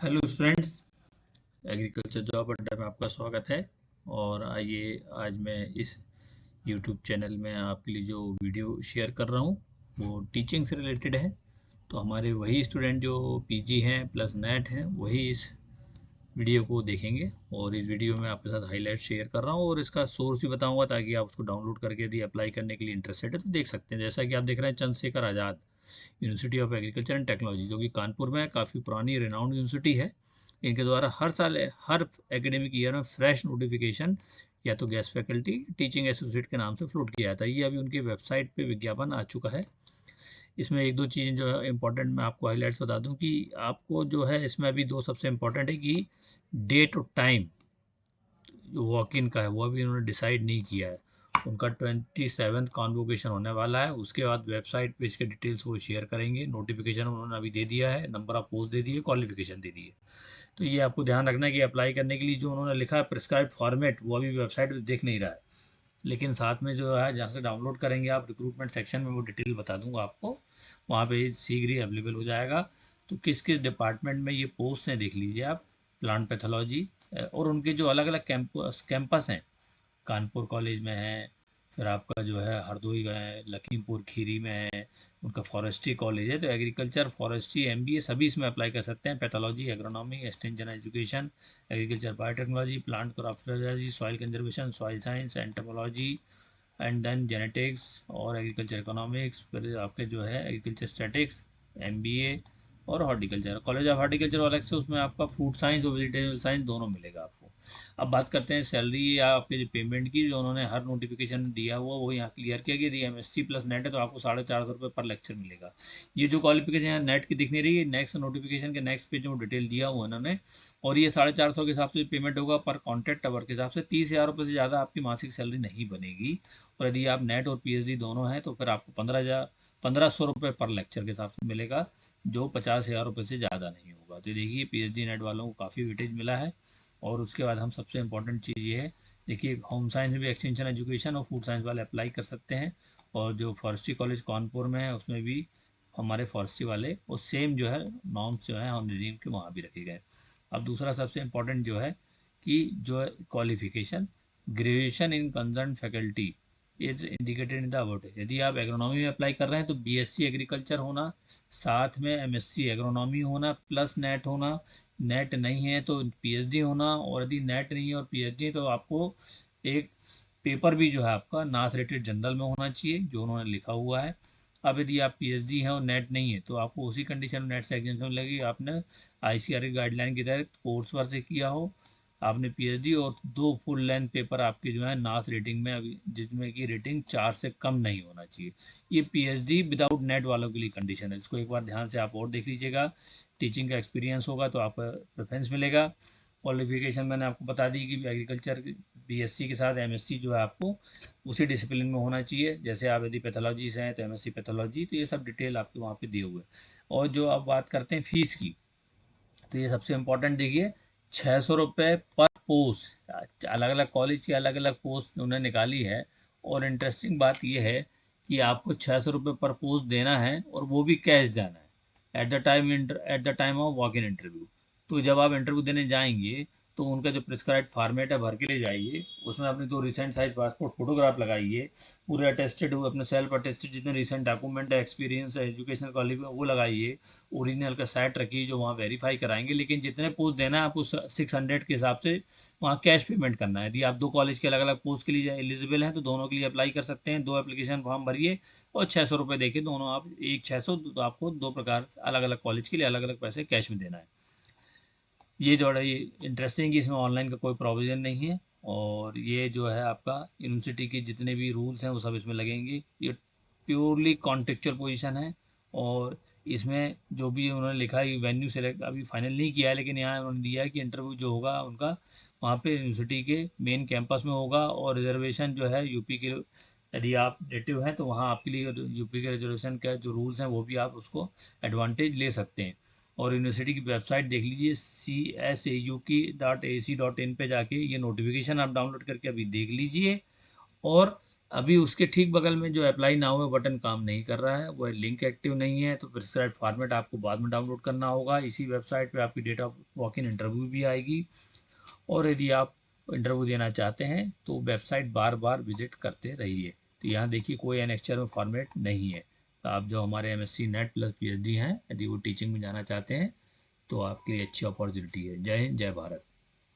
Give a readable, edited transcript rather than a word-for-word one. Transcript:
Hello students, agriculture job अड्डा में आपका स्वागत है। और आइए, आज मैं इस यूट्यूब चैनल में आपके लिए जो वीडियो शेयर कर रहा हूँ वो टीचिंग से रिलेटेड है। तो हमारे वही स्टूडेंट जो पीजी हैं प्लस नेट हैं वही इस वीडियो को देखेंगे। और इस वीडियो में आपके साथ हाईलाइट शेयर कर रहा हूँ और इसका सोर्स भी बताऊँगा ताकि आप उसको डाउनलोड करके यदि अप्लाई करने के लिए इंटरेस्टेड है तो देख सकते हैं। जैसा कि आप देख रहे हैं, Chandrashekhar Azad university of agriculture and technology, जो कि कानपुर में काफ़ी पुरानी रिनाउंड यूनिवर्सिटी है। इनके द्वारा हर साल हर एकेडमिक ईयर में फ्रेश नोटिफिकेशन या तो गेस्ट फैकल्टी टीचिंग एसोसिएट के नाम से फ्लोट किया जाता है। ये अभी उनकी वेबसाइट पे विज्ञापन आ चुका है। इसमें एक दो चीज़ें जो है इंपॉर्टेंट मैं आपको हाईलाइट्स बता दूं कि आपको जो है इसमें अभी दो सबसे इम्पॉर्टेंट है कि डेट और टाइम जो वॉक इन का है वो अभी उन्होंने डिसाइड नहीं किया है। उनका 27th कॉन्वोकेशन होने वाला है। उसके बाद वेबसाइट पे इसके डिटेल्स वो शेयर करेंगे। नोटिफिकेशन उन्होंने अभी दे दिया है, नंबर ऑफ पोस्ट दे दिए, क्वालिफिकेशन दे दी है। तो ये आपको ध्यान रखना है कि अप्लाई करने के लिए जो उन्होंने लिखा है प्रिस्क्राइब फॉर्मेट वो अभी वेबसाइट पे दिख नहीं रहा है, लेकिन साथ में जो है जहाँ से डाउनलोड करेंगे आप रिक्रूटमेंट सेक्शन में वो डिटेल बता दूंगा आपको, वहाँ पे शीघ्र ही अवेलेबल हो जाएगा। तो किस किस डिपार्टमेंट में ये पोस्ट हैं देख लीजिए आप। प्लांट पैथोलॉजी और उनके जो अलग अलग कैंपस हैं, कानपुर कॉलेज में है, फिर आपका जो है हरदोई में है, लखीमपुर खीरी में है, उनका फॉरेस्ट्री कॉलेज है। तो एग्रीकल्चर, फॉरेस्ट्री, एमबीए सभी इसमें अप्लाई कर सकते हैं। Pathology, agronomy, extension education, agriculture biotechnology, plant cropology, soil conservation, soil science, entomology and then genetics और एग्रीकल्चर इकोनॉमिक्स, फिर आपके जो है एग्रीकल्चर स्टैटिक्स, एमबीए और हॉर्टिकल्चर। कॉलेज ऑफ हॉर्टिकल्चर अलग से, उसमें आपका फूड साइंस और वेजिटेबल साइंस दोनों मिलेगा आपको। अब बात करते हैं सैलरी या आपके जो पेमेंट की, जो उन्होंने हर नोटिफिकेशन दिया हुआ वो यहाँ क्लियर किया कि यदि एमएससी प्लस नेट है तो आपको 450 रुपये पर लेक्चर मिलेगा। ये जो क्वालिफिकेशन यहाँ नेट की दिख नहीं रही है, नेक्स्ट नोटिफिकेशन के नेक्स्ट पेज में डिटेल दिया हुआ उन्होंने। और ये 450 के हिसाब से पेमेंट होगा पर कॉन्ट्रैक्ट आवर के हिसाब से। 30,000 रुपये से ज़्यादा आपकी मासिक सैलरी नहीं बनेगी। और यदि आप नेट और पीएचडी दोनों हैं तो फिर आपको 1500 रुपये पर लेक्चर के हिसाब से मिलेगा, जो 50,000 रुपये से ज़्यादा नहीं होगा। तो देखिए पीएचडी नेट वालों को काफ़ी वेटेज मिला है। और उसके बाद हम सबसे इम्पोर्टेंट चीज़ ये है, देखिए होम साइंस में भी एक्सटेंशन एजुकेशन और फूड साइंस वाले अप्लाई कर सकते हैं। और जो फॉरेस्ट्री कॉलेज कानपुर में है उसमें भी हमारे फॉरेस्ट्री वाले और सेम जो है नॉर्म्स जो है हम रिजीम के वहाँ भी रखे गए। अब दूसरा सबसे इम्पोर्टेंट जो है कि जो है qualification, graduation in concern faculty is indicated in the about. यदि आप एग्रोनॉमी में अप्लाई कर रहे हैं तो बीएससी एग्रीकल्चर होना, साथ में एमएससी एग्रोनॉमी होना प्लस नेट होना, नेट नहीं है तो पीएचडी होना, और यदि नेट नहीं है और पीएचडी है तो आपको एक पेपर भी जो है आपका नाथ रेटेड जनरल में होना चाहिए जो उन्होंने लिखा हुआ है। अब यदि आप पीएचडी हैं और नेट नहीं है तो आपको उसी कंडीशन में नेट से एग्जाम्पशन लगेगी, आपने आईसीआरए गाइडलाइन के तहत कोर्स वर्क से किया हो, आपने पीएचडी और 2 फुल लेंथ पेपर आपके जो है नाथ रेटिंग में, अभी जिसमें की रेटिंग 4 से कम नहीं होना चाहिए। ये पीएचडी विदाउट नेट वालों के लिए कंडीशन है, इसको एक बार ध्यान से आप और देख लीजिएगा। टीचिंग का एक्सपीरियंस होगा तो आपको प्रेफरेंस मिलेगा। क्वालिफिकेशन मैंने आपको बता दी कि एग्रीकल्चर बीएससी के साथ एमएससी जो है आपको उसी डिसिप्लिन में होना चाहिए। जैसे आप यदि पैथोलॉजी से हैं तो एमएससी पैथोलॉजी, तो ये सब डिटेल आपके वहाँ पे दिए हुए हैं। और जो अब बात करते हैं फीस की, तो ये सबसे इम्पोर्टेंट देखिए, 600 रुपये पर पोस्ट। अलग अलग कॉलेज की अलग अलग पोस्ट उन्होंने निकाली है। और इंटरेस्टिंग बात ये है कि आपको 600 रुपये पर पोस्ट देना है और वो भी कैश देना है at the time of walk in interview. तो जब आप इंटरव्यू देने जाएंगे तो उनका जो प्रिस्क्राइब फॉर्मेट है भर के ले जाइए, उसमें अपनी 2 रिसेंट साइज पासपोर्ट फोटोग्राफ लगाइए, पूरे अटेस्टेड हुए अपने सेल्फ अटेस्टेड जितने रिसेंट डॉक्यूमेंट है, एक्सपीरियंस है, एजुकेशनल क्वालिफिकेशन वो लगाइए, ओरिजिनल का सेट रखिए जो वहाँ वेरीफाई कराएंगे। लेकिन जितने पोस्ट देना है आपको 600 के हिसाब से वहाँ कैश पेमेंट करना है। यदि आप 2 कॉलेज के अलग अलग पोस्ट के लिए एलिजिबल हैं तो दोनों के लिए अप्लाई कर सकते हैं। 2 एप्लीकेशन फॉर्म भरिए और 600 रुपये देखिए, दोनों आप एक 600, तो आपको 2 प्रकार अलग अलग कॉलेज के लिए अलग अलग पैसे कैश में देना है। ये जो है ये इंटरेस्टिंग, इसमें ऑनलाइन का कोई प्रोविज़न नहीं है। और ये जो है आपका यूनिवर्सिटी के जितने भी रूल्स हैं वो सब इसमें लगेंगे। ये प्योरली कॉन्टेक्चुअल पोजीशन है। और इसमें जो भी उन्होंने लिखा है वेन्यू सेलेक्ट अभी फाइनल नहीं किया है, लेकिन यहाँ उन्होंने दिया है कि इंटरव्यू जो होगा उनका वहाँ पे यूनिवर्सिटी के मेन कैंपस में होगा। और रिजर्वेशन जो है यूपी के, यदि आप नेटिव हैं तो वहाँ आपके लिए यूपी के रिजर्वेशन का जो रूल्स हैं वो भी आप उसको एडवांटेज ले सकते हैं। और यूनिवर्सिटी की वेबसाइट देख लीजिए, CSAUK.AC.in पे जाके ये नोटिफिकेशन आप डाउनलोड करके अभी देख लीजिए। और अभी उसके ठीक बगल में जो अप्लाई नाउ है बटन काम नहीं कर रहा है, वो लिंक एक्टिव नहीं है, तो प्रिस्क्राइब्ड फॉर्मेट आपको बाद में डाउनलोड करना होगा। इसी वेबसाइट पे आपकी date of walk in interview भी आएगी, और यदि आप इंटरव्यू देना चाहते हैं तो वेबसाइट बार बार विजिट करते रहिए। तो यहाँ देखिए कोई एनेक्चर में फॉर्मेट नहीं है। तो आप जो हमारे MSc नेट प्लस PhD हैं, यदि वो टीचिंग में जाना चाहते हैं तो आपके लिए अच्छी अपॉर्चुनिटी है। जय हिंद, जय भारत।